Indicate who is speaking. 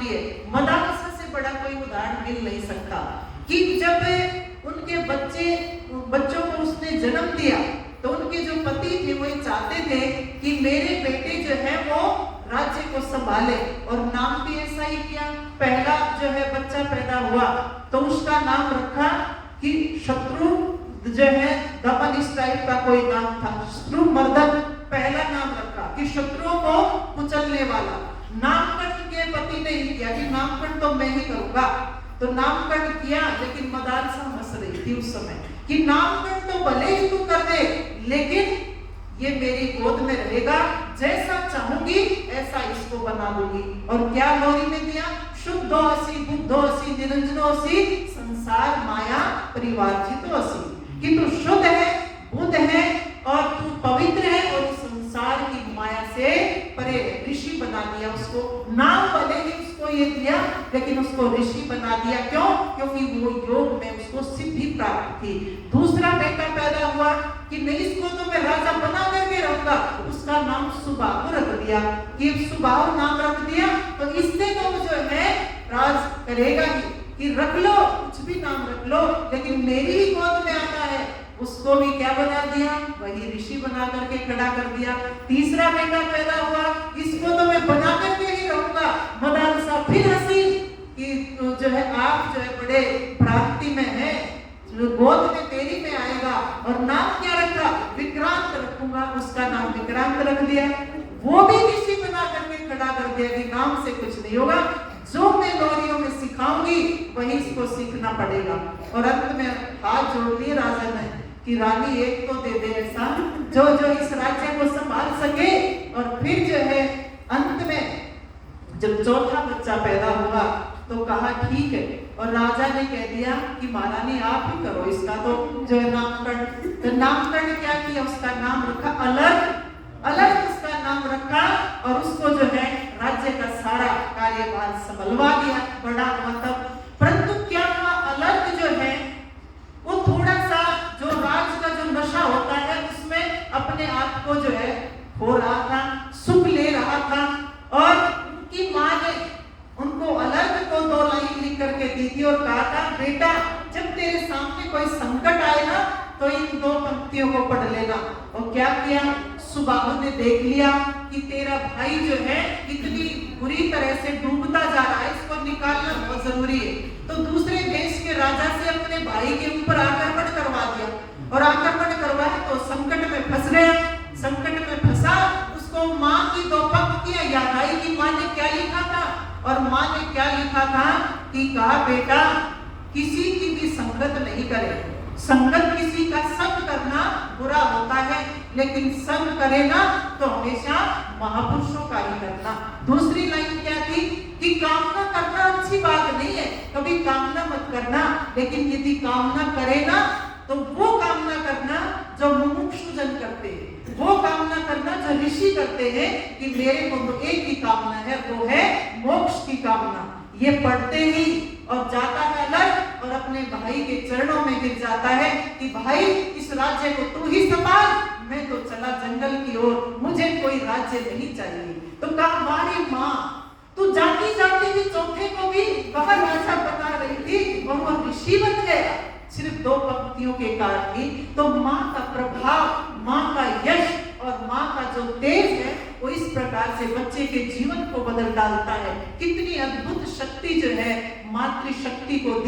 Speaker 1: जानती है। मदालसा से बड़ा कोई उदाहरण मिल नहीं सकता कि जब उनके बच्चों को उसने जन्म दिया तो उनके जो पति थे वो चाहते थे कि मेरे बेटे जो है वो राज्य को संभाले, और नाम भी ऐसा ही किया। पहला जो है बच्चा पैदा हुआ तो उसका नाम रखा कि शत्रु जो है दमन, इस टाइप का कोई नाम था, शत्रु मर्दन पहला नाम रखा कि शत्रुओं को कुचलने वाला। नामकरण के पति ने ही किया कि नामकरण तो मैं ही करूंगा, तो नामकरण किया। लेकिन मदालसा हंस रही थी उस समय कि नामकरण तो भले ही तू कर दे, लेकिन ये मेरी गोद में रहेगा, जैसा चाहूंगी ऐसा इसको बना दूंगी। और क्या लोरी में दिया? शुद्धोसी बुद्धोसी निरंजनोसी संसार माया परिवार्जितोसी, कि तू शुद्ध है, बुद्ध है और तू पवित्र है और संसार की माया से परे। ऋषि बना दिया उसको, नाम भले ही उसको ये दिया लेकिन उसको ऋषि बना दिया। क्यों? क्योंकि वो योग में उसको सिद्धि प्राप्त थी। दूसरा बेटा पैदा हुआ कि नहीं, इसको तो मैं राजा बना करके रहूंगा, उसका नाम सुबाहु रख दिया कि सुबाहु नाम रख दिया तो इससे तो जो है राज करेगा ही, कि रख लो कुछ भी नाम रख लो, लेकिन मेरी ही गोद में आता है। उसको भी क्या बना दिया? वही ऋषि बना करके खड़ा कर दिया। तीसरा बेटा पैदा हुआ, इसको तो मैं बना करके ही रहूंगा। मदालसा फिर हंसी कि जो है आप जो है बड़े भ्रांति में है, गोद में तेरी में आएगा। और नाम क्या रखा? विक्रांत रखूंगा, उसका नाम विक्रांत रख दिया। वो भी ऋषि बना करके खड़ा कर दिया कि नाम से कुछ नहीं होगा, जो मैं लोरियों में सिखाऊंगी वही इसको सीखना पड़ेगा। और अंत में हाथ जोड़ लिए राजा ने कि रानी एक तो दे दे ऐसा जो इस राज्य को संभाल सके। और फिर जो है अंत में जब चौथा बच्चा पैदा हुआ तो कहा ठीक है, और राजा ने कह दिया कि महारानी आप ही करो इसका तो जो है नामकरण। तो नामकरण क्या किया? उसका नाम रखा अलर्क, अलर्क उसका नाम रखा, और उसको जो है राज्य का सारा कार्यभार संभलवा दिया, बड़ा मतलब। परंतु क्या हुआ? अलर्क जो है वो थोड़ा सा जो राज का जो नशा होता है उसमें अपने आप को जो है हो रहा था, सुख ले रहा था। और उनकी माँ ने उनको अलर्क को 2 लाइन लिख करके दी थी और कहा था बेटा जब तेरे सामने कोई संकट आए ना तो इन 2 पंक्तियों को पढ़ लेना। और क्या किया? सुबाहु ने देख लिया कि तेरा भाई जो है इतनी बुरी तरह से डूबता जा रहा है, इसको निकालना बहुत जरूरी है। तो दूसरे देश के राजा से अपने भाई के ऊपर आक्रमण करवा दिया, और आक्रमण करवाया तो संकट में फंस गया। संकट में फंसा, उसको माँ की 2 पंक्तियां याद आई कि माँ ने क्या लिखा था। और माँ ने क्या लिखा था कि कहा बेटा किसी की भी संगत नहीं करे, संगत किसी का संग करना बुरा होता है, लेकिन संग करे ना तो हमेशा महापुरुषों का ही करना। दूसरी लाइन क्या थी कि कामना करना अच्छी बात नहीं है, कभी कामना मत करना, लेकिन यदि कामना करे ना तो वो कामना करना जो मुमुक्षु जन करते हैं, वो कामना करना जो ऋषि करते हैं कि मेरे को तो एक ही कामना है, वो है मोक्ष की कामना। ये पढ़ते ही और जाता है अलग और अपने भाई के चरणों में गिर जाता है कि भाई इस राज्य को तू ही संभाल, मैं तो चला जंगल की ओर, मुझे कोई राज्य नहीं चाहिए। तो कहा हमारी माँ तू जाती जाती भी चौथे को भी वह राजा बना रही थी और वह ऋषि बन गया सिर्फ 2 पंक्तियों के कारण ही। तो माँ का प्रभाव, माँ का यश और माँ का जो तेज है वो इस प्रकार से बच्चे के जीवन को बदल डालता है। कितनी अद्भुत शक्ति जो है मातृ शक्ति को